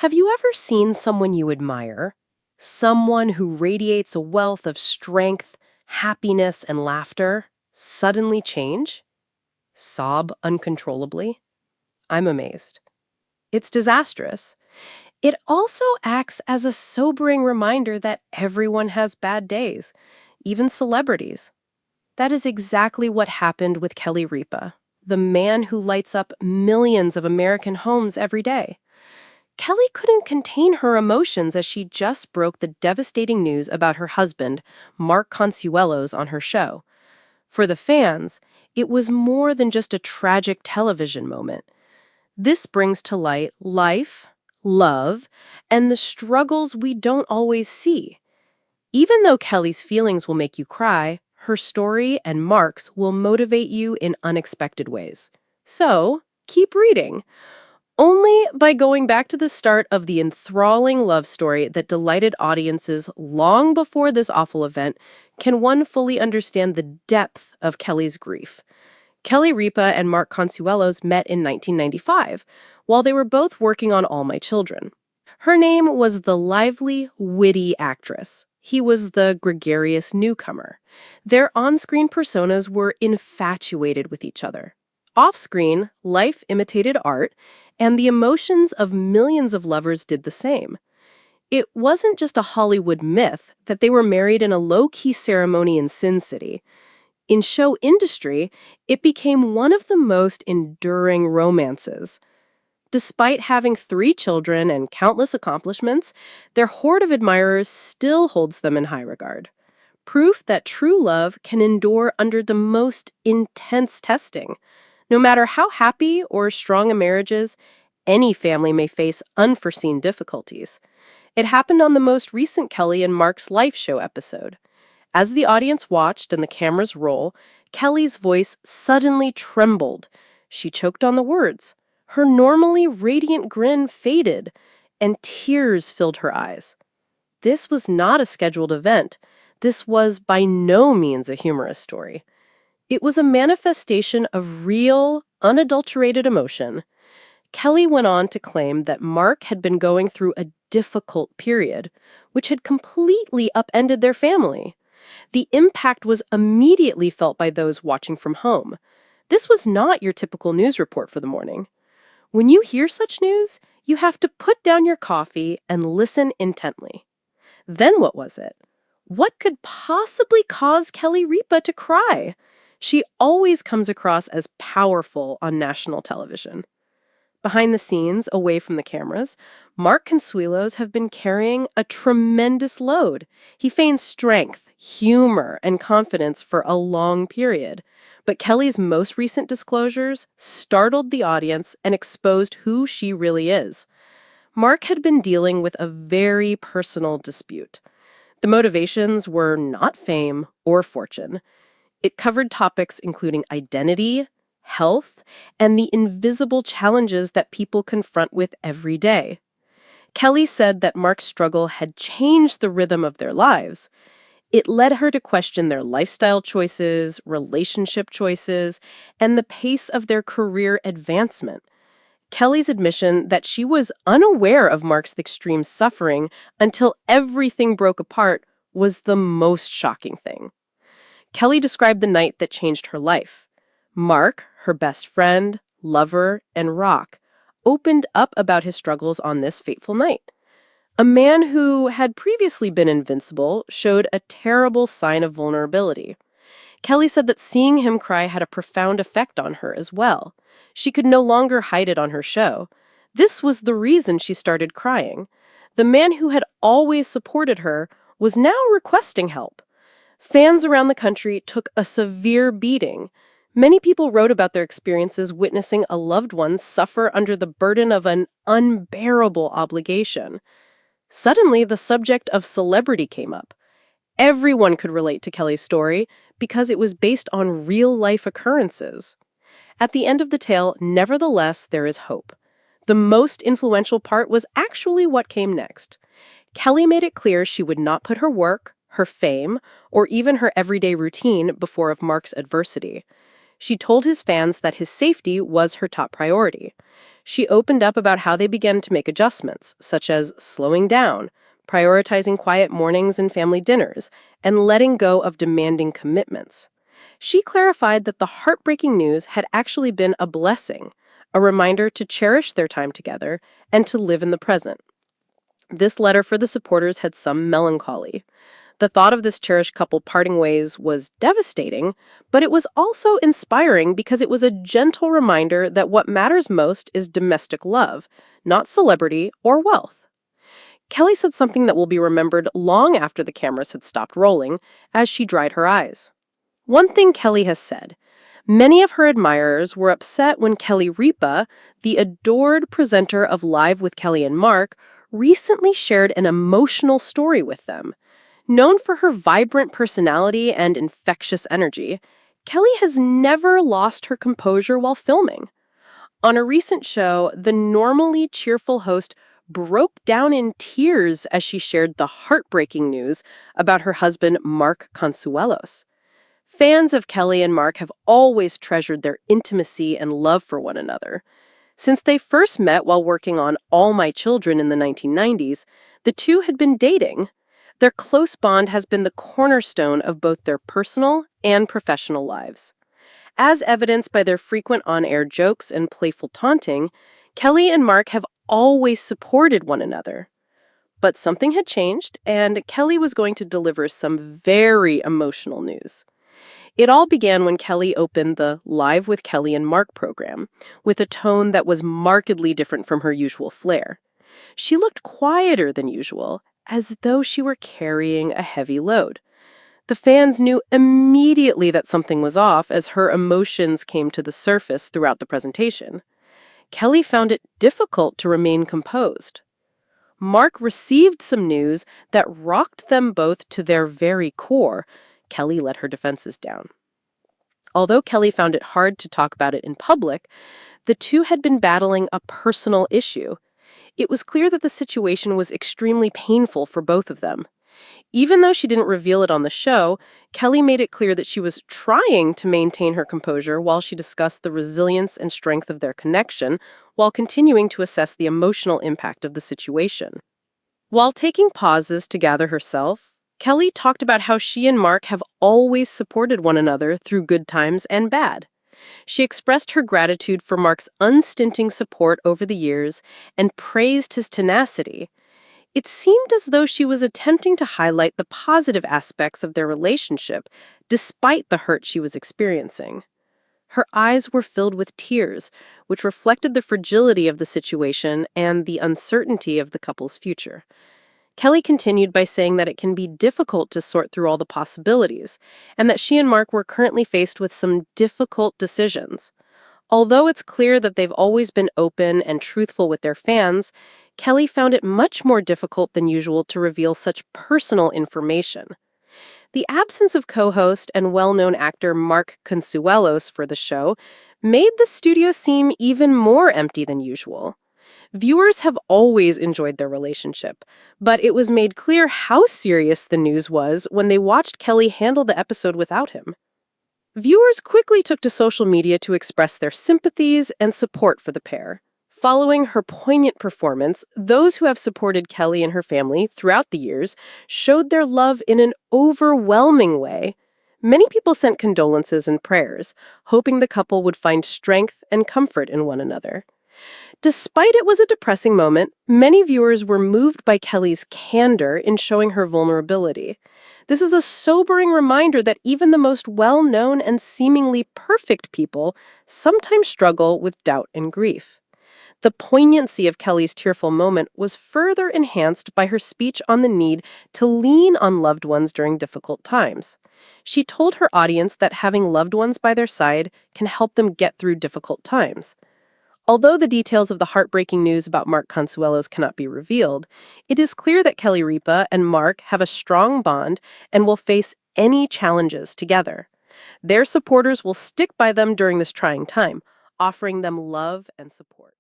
Have you ever seen someone you admire? Someone who radiates a wealth of strength, happiness, and laughter suddenly change? Sob uncontrollably? I'm amazed. It's disastrous. It also acts as a sobering reminder that everyone has bad days, even celebrities. That is exactly what happened with Kelly Ripa, the man who lights up millions of American homes every day. Kelly couldn't contain her emotions as she just broke the devastating news about her husband, Mark Consuelos, on her show. For the fans, it was more than just a tragic television moment. This brings to light life, love, and the struggles we don't always see. Even though Kelly's feelings will make you cry, her story and Mark's will motivate you in unexpected ways. So, keep reading. Only by going back to the start of the enthralling love story that delighted audiences long before this awful event can one fully understand the depth of Kelly's grief. Kelly Ripa and Mark Consuelos met in 1995, while they were both working on All My Children. Her name was the lively, witty actress. He was the gregarious newcomer. Their on-screen personas were infatuated with each other. Off-screen, life imitated art, and the emotions of millions of lovers did the same. It wasn't just a Hollywood myth that they were married in a low-key ceremony in Sin City. In show industry, it became one of the most enduring romances. Despite having 3 children and countless accomplishments, their horde of admirers still holds them in high regard. Proof that true love can endure under the most intense testing. No matter how happy or strong a marriage is, any family may face unforeseen difficulties. It happened on the most recent Kelly and Mark's life show episode. As the audience watched and the cameras roll, Kelly's voice suddenly trembled. She choked on the words. Her normally radiant grin faded, and tears filled her eyes. This was not a scheduled event. This was by no means a humorous story. It was a manifestation of real, unadulterated emotion. Kelly went on to claim that Mark had been going through a difficult period, which had completely upended their family. The impact was immediately felt by those watching from home. This was not your typical news report for the morning. When you hear such news, you have to put down your coffee and listen intently. Then what was it? What could possibly cause Kelly Ripa to cry? She always comes across as powerful on national television. Behind the scenes, away from the cameras, Mark Consuelos have been carrying a tremendous load. He feigns strength, humor, and confidence for a long period. But Kelly's most recent disclosures startled the audience and exposed who she really is. Mark had been dealing with a very personal dispute. The motivations were not fame or fortune. It covered topics including identity, health, and the invisible challenges that people confront with every day. Kelly said that Mark's struggle had changed the rhythm of their lives. It led her to question their lifestyle choices, relationship choices, and the pace of their career advancement. Kelly's admission that she was unaware of Mark's extreme suffering until everything broke apart was the most shocking thing. Kelly described the night that changed her life. Mark, her best friend, lover, and rock, opened up about his struggles on this fateful night. A man who had previously been invincible showed a terrible sign of vulnerability. Kelly said that seeing him cry had a profound effect on her as well. She could no longer hide it on her show. This was the reason she started crying. The man who had always supported her was now requesting help. Fans around the country took a severe beating. Many people wrote about their experiences witnessing a loved one suffer under the burden of an unbearable obligation. Suddenly, the subject of celebrity came up. Everyone could relate to Kelly's story because it was based on real-life occurrences. At the end of the tale, nevertheless, there is hope. The most influential part was actually what came next. Kelly made it clear she would not put her work, her fame, or even her everyday routine before of Mark's adversity. She told his fans that his safety was her top priority. She opened up about how they began to make adjustments, such as slowing down, prioritizing quiet mornings and family dinners, and letting go of demanding commitments. She clarified that the heartbreaking news had actually been a blessing, a reminder to cherish their time together and to live in the present. This letter for the supporters had some melancholy. The thought of this cherished couple parting ways was devastating, but it was also inspiring because it was a gentle reminder that what matters most is domestic love, not celebrity or wealth. Kelly said something that will be remembered long after the cameras had stopped rolling, as she dried her eyes. One thing Kelly has said: many of her admirers were upset when Kelly Ripa, the adored presenter of Live with Kelly and Mark, recently shared an emotional story with them. Known for her vibrant personality and infectious energy, Kelly has never lost her composure while filming. On a recent show, the normally cheerful host broke down in tears as she shared the heartbreaking news about her husband, Mark Consuelos. Fans of Kelly and Mark have always treasured their intimacy and love for one another. Since they first met while working on All My Children in the 1990s, the two had been dating. Their close bond has been the cornerstone of both their personal and professional lives. As evidenced by their frequent on-air jokes and playful taunting, Kelly and Mark have always supported one another. But something had changed, and Kelly was going to deliver some very emotional news. It all began when Kelly opened the Live with Kelly and Mark program, with a tone that was markedly different from her usual flair. She looked quieter than usual, as though she were carrying a heavy load. The fans knew immediately that something was off as her emotions came to the surface throughout the presentation. Kelly found it difficult to remain composed. Mark received some news that rocked them both to their very core. Kelly let her defenses down. Although Kelly found it hard to talk about it in public, the two had been battling a personal issue. It was clear that the situation was extremely painful for both of them. Even though she didn't reveal it on the show, Kelly made it clear that she was trying to maintain her composure while she discussed the resilience and strength of their connection, while continuing to assess the emotional impact of the situation. While taking pauses to gather herself, Kelly talked about how she and Mark have always supported one another through good times and bad. She expressed her gratitude for Mark's unstinting support over the years and praised his tenacity. It seemed as though she was attempting to highlight the positive aspects of their relationship, despite the hurt she was experiencing. Her eyes were filled with tears, which reflected the fragility of the situation and the uncertainty of the couple's future. Kelly continued by saying that it can be difficult to sort through all the possibilities, and that she and Mark were currently faced with some difficult decisions. Although it's clear that they've always been open and truthful with their fans, Kelly found it much more difficult than usual to reveal such personal information. The absence of co-host and well-known actor Mark Consuelos for the show made the studio seem even more empty than usual. Viewers have always enjoyed their relationship, but it was made clear how serious the news was when they watched Kelly handle the episode without him. Viewers quickly took to social media to express their sympathies and support for the pair. Following her poignant performance, those who have supported Kelly and her family throughout the years showed their love in an overwhelming way. Many people sent condolences and prayers, hoping the couple would find strength and comfort in one another. Despite it was a depressing moment, many viewers were moved by Kelly's candor in showing her vulnerability. This is a sobering reminder that even the most well-known and seemingly perfect people sometimes struggle with doubt and grief. The poignancy of Kelly's tearful moment was further enhanced by her speech on the need to lean on loved ones during difficult times. She told her audience that having loved ones by their side can help them get through difficult times. Although the details of the heartbreaking news about Mark Consuelos cannot be revealed, it is clear that Kelly Ripa and Mark have a strong bond and will face any challenges together. Their supporters will stick by them during this trying time, offering them love and support.